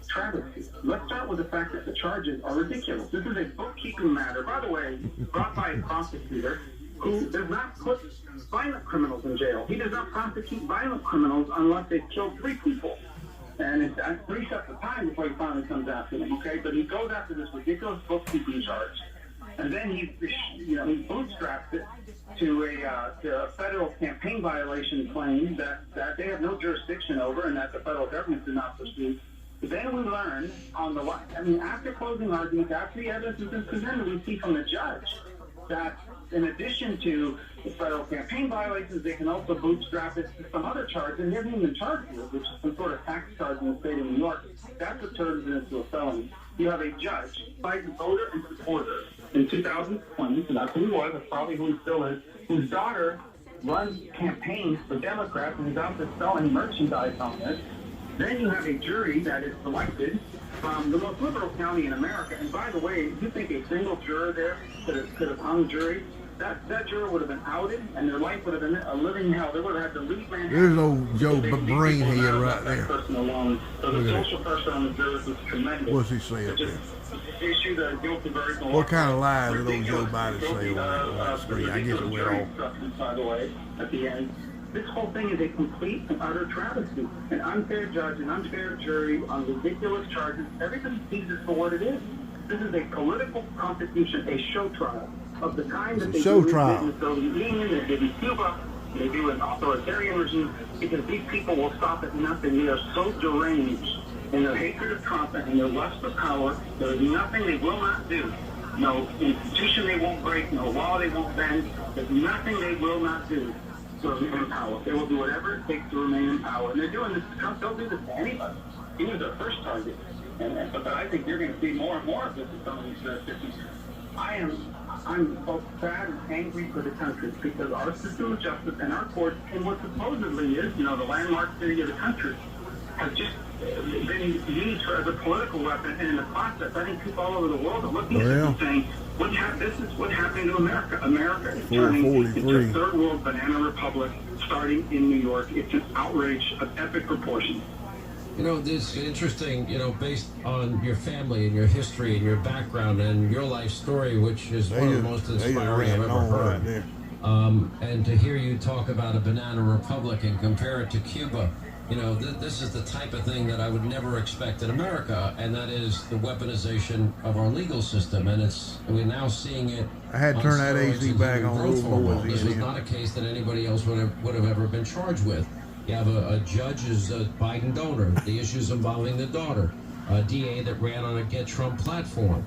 travesty. Let's start with the fact that the charges are ridiculous. This is a bookkeeping matter, by the way, brought by a prosecutor who does not put violent criminals in jail. He does not prosecute violent criminals unless they've killed 3 people. And it's 3 steps of time before he finally comes after them, okay? But he goes after this ridiculous bookkeeping charge. And then he bootstraps it to a federal campaign violation claim that they have no jurisdiction over and that the federal government did not pursue. But then we learn after closing arguments, after the evidence has been presented, we see from the judge that in addition to the federal campaign violations, they can also bootstrap it to some other charge, and he hasn't even charged with, which is some sort of tax charge in the state of New York. That's what turns it into a felony. You have a judge, Biden voter and supporter, in 2020, so that's who he was, that's probably who he still is, whose daughter runs campaigns for Democrats and is out there selling merchandise on this. Then you have a jury that is selected from the most liberal county in America. And by the way, you think a single juror there could have hung jury? That juror would have been outed, and their life would have been a living hell. They would have had to leave Manhattan. There's old Joe Brainhead right there. Person alone. So the social pressure on the jurors was tremendous. What's he saying there? Issue the guilty verdict. What kind of lies did old Joe Biden say on that screen? I guess it went off. By the way, at the end. This whole thing is a complete and utter travesty. An unfair judge, an unfair jury on ridiculous charges. Everybody sees it for what it is. This is a political competition, a show trial of the kind that they do in the Soviet Union, they did in Cuba, they do in authoritarian regimes, because these people will stop at nothing. They are so deranged in their hatred of Trump and in their lust for power. There is nothing they will not do. No institution they won't break, no law they won't bend. There's nothing they will not do to remain in power. They will do whatever it takes to remain in power. And they're doing this to Trump. They'll do this to anybody. He was their first target. But I think you're going to see more and more of this in some of these jurisdictions. I'm both sad and angry for the country because our system of justice and our courts, and what supposedly is, the landmark city of the country, has just been used as a political weapon. And in the process, I think people all over the world are looking at it and saying, this is what happened to America. America is turning into a third world banana republic starting in New York. It's an outrage of epic proportions. You know, this is interesting, you know, based on your family and your history and your background and your life story, which is one of the most inspiring I've ever heard. And to hear you talk about a banana republic and compare it to Cuba, you know, this is the type of thing that I would never expect in America, and that is the weaponization of our legal system. And we're now seeing it. I had to turn that AC back on. This was not a case that anybody else would have ever been charged with. You have a judge who's a Biden donor, the issues involving the daughter, a DA that ran on a Get Trump platform.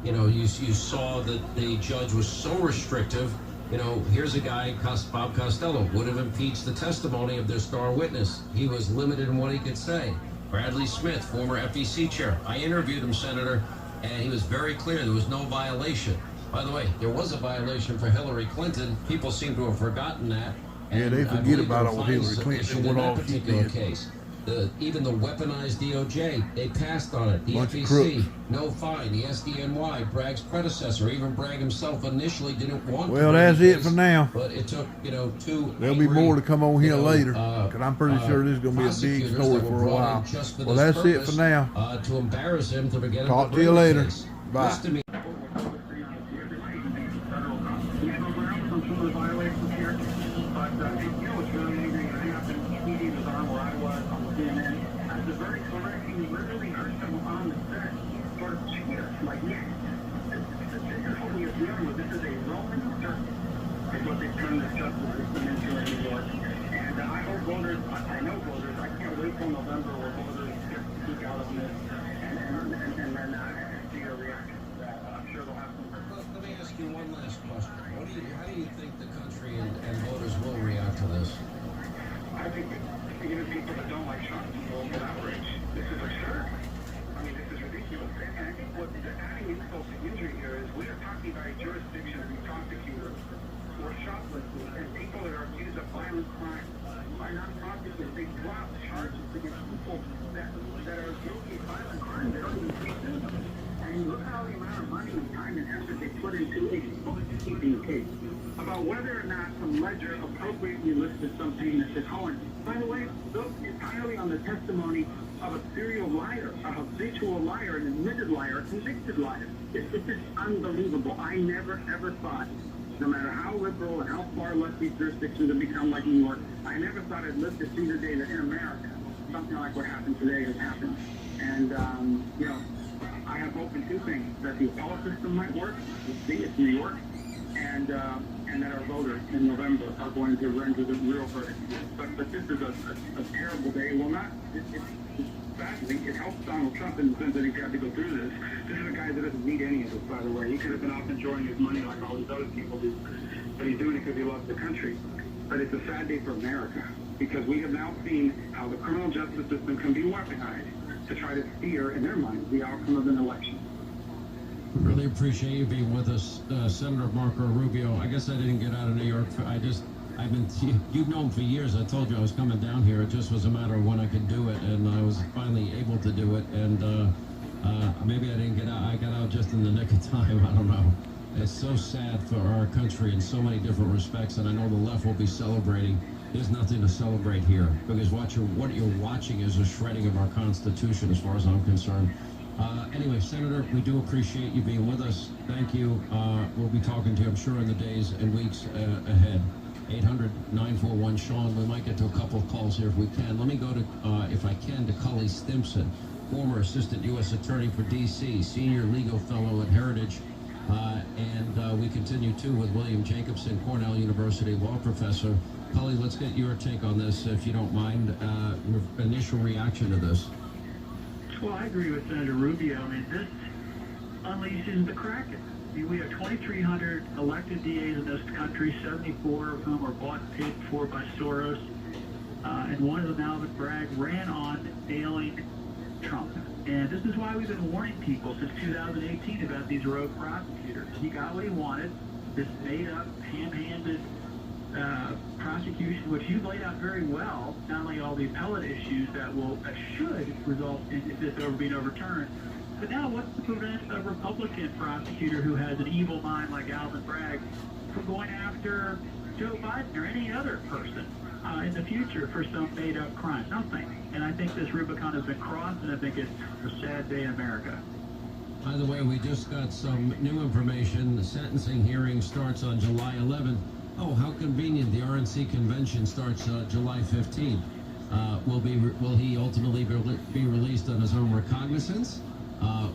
You know, you saw that the judge was so restrictive. You know, here's a guy, Bob Costello, would have impeached the testimony of their star witness. He was limited in what he could say. Bradley Smith, former FEC chair. I interviewed him, Senator, and he was very clear there was no violation. By the way, there was a violation for Hillary Clinton. People seem to have forgotten that. Yeah, they forget about it with Hillary Clinton and what all she did. Case. Even the weaponized DOJ, they passed on it. The FEC, no fine. The SDNY, Bragg's predecessor, even Bragg himself initially didn't want. Well, that's it for now. But it took, you know, two. There'll be more to come on here later, because I'm pretty sure this is going to be a big story for a while. Well, that's it for now. To embarrass him to begin. Talk to you later. Bye. And I hope voters, I know voters, I can't wait till November where voters get to speak out on this and then see a reaction to that. I'm sure they'll have some. Let me ask you one last question. How do you think the country and voters will react to this? I think even people that don't like Trump will get outraged. This is absurd. I mean, this is ridiculous. And I think what the adding insult to injury here is we are talking about a jurisdiction of prosecutors or shoplifters and people that are accused of violent crime are not prosecutors. They drop charges against people that are guilty of violent crime. They don't even take them. And look how the amount of money and time and effort they put into a bookkeeping case about whether or not some ledger appropriately listed some payments to Cohen. By the way, built entirely on the testimony of a serial liar, a habitual liar, an admitted liar, a convicted liar. It's just unbelievable. I never, ever thought, no matter how liberal and how far left these jurisdictions have become like New York, I never thought I'd live to see the day that in America, something like what happened today has happened. And, you know, I have hope in two things, that the appellate system might work, we'll see it's New York, and that our voters in November are going to render the real verdict. But this is a terrible day. Well, not, sadly, it helps Donald Trump in the sense that he's got to go through this. This is a guy that doesn't need any of this, by the way. He could have been off enjoying his money like all these other people do. But he's doing it because he loves the country. But it's a sad day for America, because we have now seen how the criminal justice system can be weaponized to try to steer, in their minds, the outcome of an election. Really appreciate you being with us, Senator Marco Rubio. I guess I didn't get out of New York. You've known for years. I told you I was coming down here. It just was a matter of when I could do it, and I was finally able to do it. And maybe I didn't get out. I got out just in the nick of time. I don't know. It's so sad for our country in so many different respects, and I know the left will be celebrating. There's nothing to celebrate here, because what you're watching is a shredding of our Constitution, as far as I'm concerned. Anyway, Senator, we do appreciate you being with us. Thank you. We'll be talking to you, I'm sure, in the days and weeks ahead. 800-941-SEAN. We might get to a couple of calls here if we can. Let me go to, if I can, to Cully Stimson, former Assistant U.S. Attorney for D.C., Senior Legal Fellow at Heritage. And we continue, too, with William Jacobson, Cornell University Law Professor. Cully, let's get your take on this, if you don't mind, your initial reaction to this. Well, I agree with Senator Rubio. I mean, this unleashes the Kraken. I mean, we have 2,300 elected DAs in this country, 74 of whom are bought and paid for by Soros. And one of them, Alvin Bragg, ran on nailing Trump. And this is why we've been warning people since 2018 about these rogue prosecutors. He got what he wanted, this made-up, ham-handed prosecution, which you've laid out very well, not only all the appellate issues that should result in this being overturned, but now what's to prevent a Republican prosecutor who has an evil mind like Alvin Bragg from going after Joe Biden or any other person in the future for some made-up crime. Nothing. And I think this Rubicon has been crossed, and I think it's a sad day in America. By the way, we just got some new information. The sentencing hearing starts on July 11th. Oh, how convenient. The RNC convention starts July 15th. Will he ultimately be released on his own recognizance?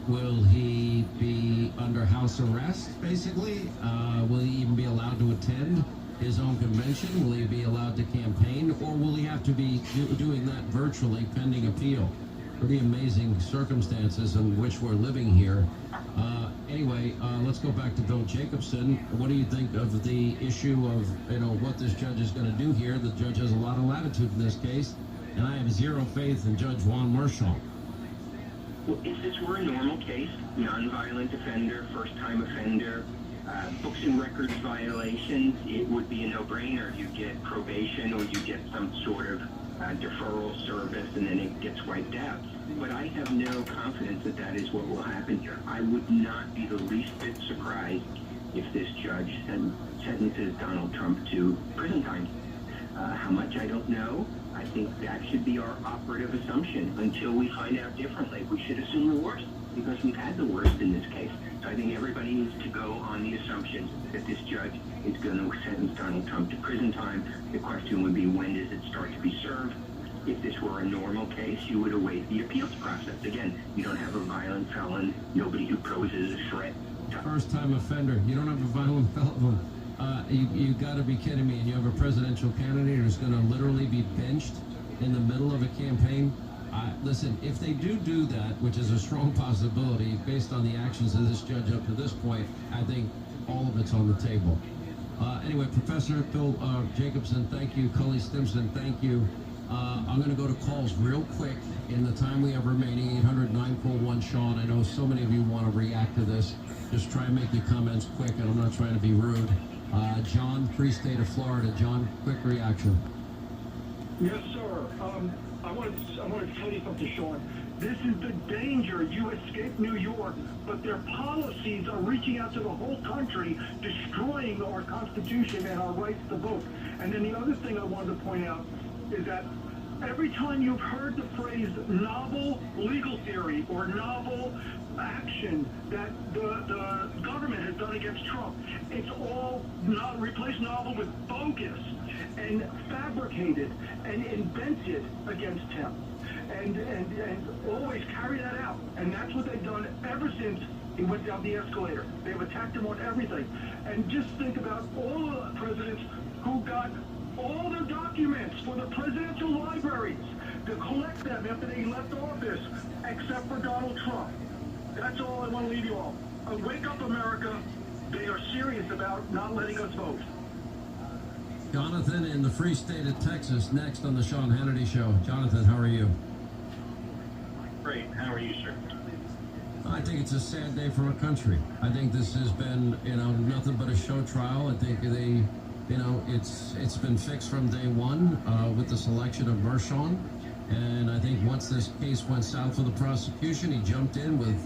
Will he be under house arrest, basically? Will he even be allowed to attend his own convention? Will he be allowed to campaign? Or will he have to be doing that virtually pending appeal? Pretty amazing circumstances in which we're living here. Anyway, let's go back to Bill Jacobson. What do you think of the issue of, what this judge is going to do here? The judge has a lot of latitude in this case, and I have zero faith in Judge Juan Merchan. Well, if this were a normal case, nonviolent offender, first-time offender, books and records violations, it would be a no-brainer. You get probation or you get some sort of deferral service, and then it gets wiped out. But I have no confidence that that is what will happen here. I would not be the least bit surprised if this judge sentences Donald Trump to prison time. How much, I don't know. I think that should be our operative assumption until we find out differently. We should assume the worst, because we've had the worst in this case. So I think everybody needs to go on the assumption that this judge is going to sentence Donald Trump to prison time. The question would be, when does it start to be served? If this were a normal case, you would await the appeals process. Again, you don't have a violent felon, nobody who poses a threat. First-time offender. You don't have a violent felon. You got to be kidding me. And you have a presidential candidate who's going to literally be benched in the middle of a campaign. Listen, if they do that, which is a strong possibility based on the actions of this judge up to this point, I think all of it's on the table. Anyway, Professor Bill Jacobson, thank you. Cully Stimson, thank you. I'm going to go to calls real quick in the time we have remaining. 800-941-SEAN. I know so many of you want to react to this. Just try and make your comments quick, and I'm not trying to be rude. John, Free State of Florida. John, quick reaction. Yes, sir. I want to tell you something, Sean. This is the danger. You escaped New York, but their policies are reaching out to the whole country, destroying our Constitution and our rights to vote. And then the other thing I wanted to point out is that every time you've heard the phrase novel legal theory or novel action that the government has done against Trump, it's all replaced novel with bogus and fabricated and invented against him. And always carry that out. And that's what they've done ever since he went down the escalator. They've attacked him on everything. And just think about all the presidents who got all their documents for the presidential libraries to collect them after they left office, except for Donald Trump. That's all I want to leave you all. Wake up, America. They are serious about not letting us vote. Jonathan in the Free State of Texas, next on the Sean Hannity Show. Jonathan, how are you? Great. How are you, sir? I think it's a sad day for our country. I think this has been, nothing but a show trial. I think they, it's been fixed from day one with the selection of Merchan. And I think once this case went south for the prosecution, he jumped in with,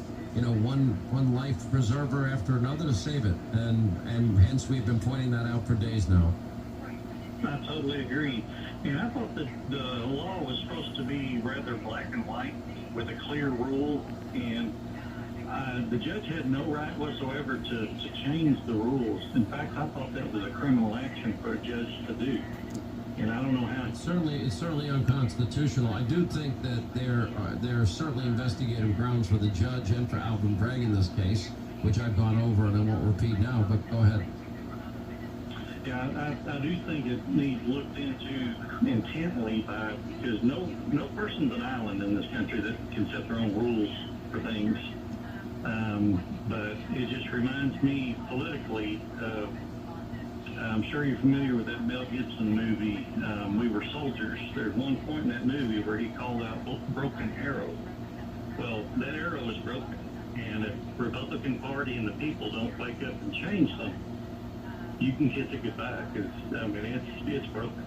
one life preserver after another to save it. And hence we've been pointing that out for days now. I totally agree. And I thought that the law was supposed to be rather black and white with a clear rule, and the judge had no right whatsoever to change the rules. In fact, I thought that was a criminal action for a judge to do. And I don't know how. It's certainly unconstitutional. I do think that there are certainly investigative grounds for the judge and for Alvin Bragg in this case, which I've gone over and I won't repeat now, but go ahead. Yeah, I do think it needs looked into intently because no person's an island in this country that can set their own rules for things. But it just reminds me politically of, I'm sure you're familiar with that Mel Gibson movie, We Were Soldiers. There's one point in that movie where he called out broken arrow. Well, that arrow is broken. And if the Republican Party and the people don't wake up and change something, you can kiss it goodbye, because, it's broken.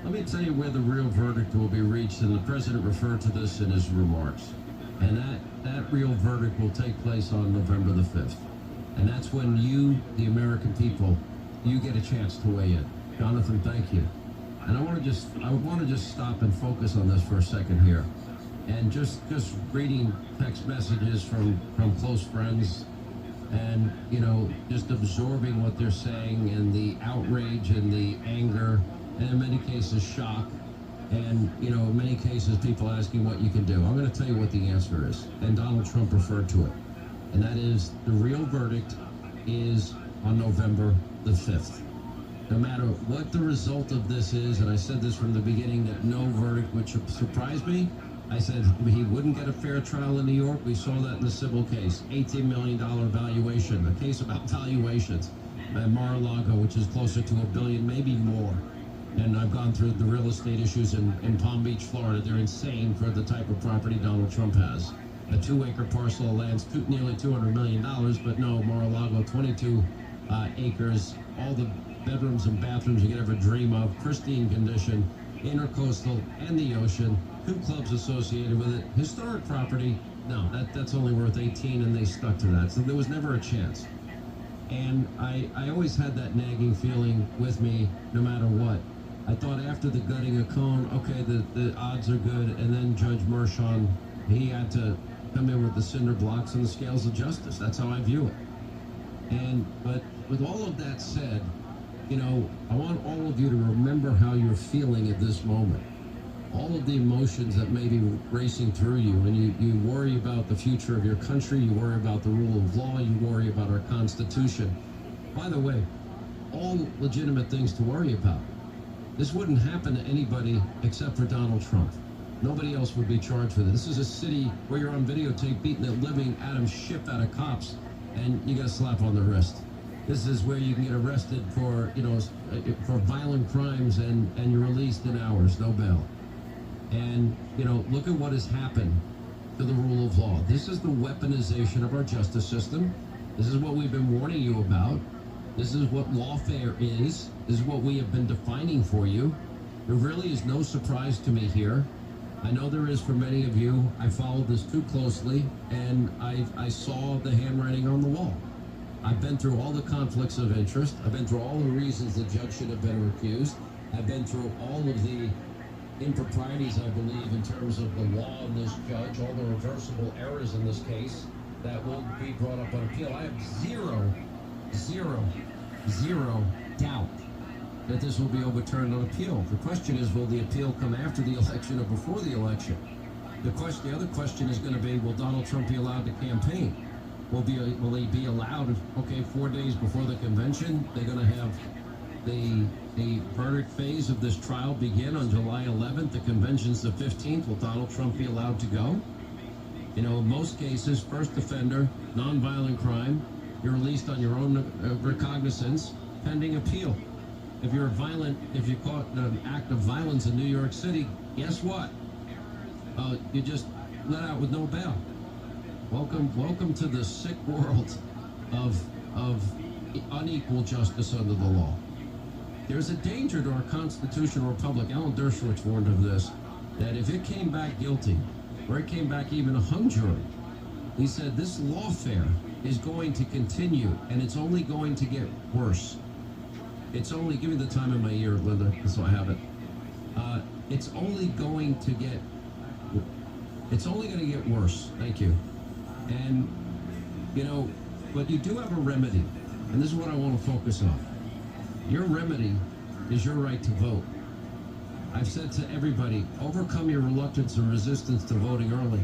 Let me tell you where the real verdict will be reached, and the president referred to this in his remarks. And that real verdict will take place on November the 5th. And that's when you, the American people, you get a chance to weigh in. Jonathan, thank you. And I want to just stop and focus on this for a second here. And just reading text messages from close friends and, you know, just absorbing what they're saying and the outrage and the anger and in many cases shock and, you know, in many cases people asking what you can do. I'm going to tell you what the answer is. And Donald Trump referred to it. And that is the real verdict is on November the 5th. No matter what the result of this is, and I said this from the beginning that no verdict would surprise me. I said he wouldn't get a fair trial in New York. We saw that in the civil case. $18 million valuation, a case about valuations at Mar-a-Lago, which is closer to $1 billion, maybe more. And I've gone through the real estate issues in Palm Beach, Florida. They're insane for the type of property Donald Trump has. A 2-acre parcel of land, nearly $200 million, but no, Mar-a-Lago, 22 acres, all the bedrooms and bathrooms you could ever dream of, pristine condition, intercoastal and the ocean, 2 clubs associated with it, historic property. No, that's only worth 18, and they stuck to that. So there was never a chance. And I always had that nagging feeling with me, no matter what. I thought after the gutting of Cohn, okay, the odds are good, and then Judge Mershon, he had to come in with the cinder blocks and the scales of justice. That's how I view it. But with all of that said, you know, I want all of you to remember how you're feeling at this moment. All of the emotions that may be racing through you, and you worry about the future of your country, you worry about the rule of law, you worry about our Constitution. By the way, all legitimate things to worry about. This wouldn't happen to anybody except for Donald Trump. Nobody else would be charged with it. This is a city where you're on videotape beating the living Adam Schiff out of cops, and you got a slap on the wrist. This is where you can get arrested for, you know, for violent crimes and you're released in hours, no bail. And, you know, look at what has happened to the rule of law. This is the weaponization of our justice system. This is what we've been warning you about. This is what lawfare is. This is what we have been defining for you. There really is no surprise to me here. I know there is for many of you. I followed this too closely, and I saw the handwriting on the wall. I've been through all the conflicts of interest. I've been through all the reasons the judge should have been recused. I've been through all of the improprieties, I believe, in terms of the law in this judge, all the reversible errors in this case that will be brought up on appeal. I have zero doubt that this will be overturned on appeal. The question is, will the appeal come after the election or before the election? The other question is going to be, will Donald Trump be allowed to campaign? Will he be allowed, okay, 4 days before the convention, they're going to have the verdict phase of this trial begin on July 11th. The convention's the 15th. Will Donald Trump be allowed to go? You know, in most cases, first offender, nonviolent crime, you're released on your own recognizance pending appeal. If you're caught in an act of violence in New York City, guess what? You just let out with no bail. Welcome to the sick world of unequal justice under the law. There's a danger to our constitutional republic. Alan Dershowitz warned of this, that if it came back guilty, or it came back even a hung jury, he said this lawfare is going to continue, and it's only going to get worse. It's only, give me the time in my ear, Linda, so I have it. It's only going to get worse. Thank you. And, you know, but you do have a remedy, and this is what I want to focus on. Your remedy is your right to vote. I've said to everybody, overcome your reluctance and resistance to voting early,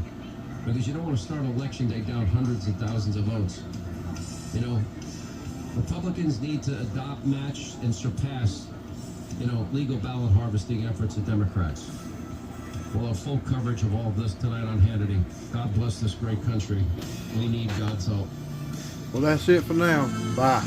because you don't want to start election day down hundreds of thousands of votes. You know, Republicans need to adopt, match, and surpass, you know, legal ballot harvesting efforts of Democrats. We'll have full coverage of all of this tonight on Hannity. God bless this great country. We need God's help. Well, that's it for now. Bye.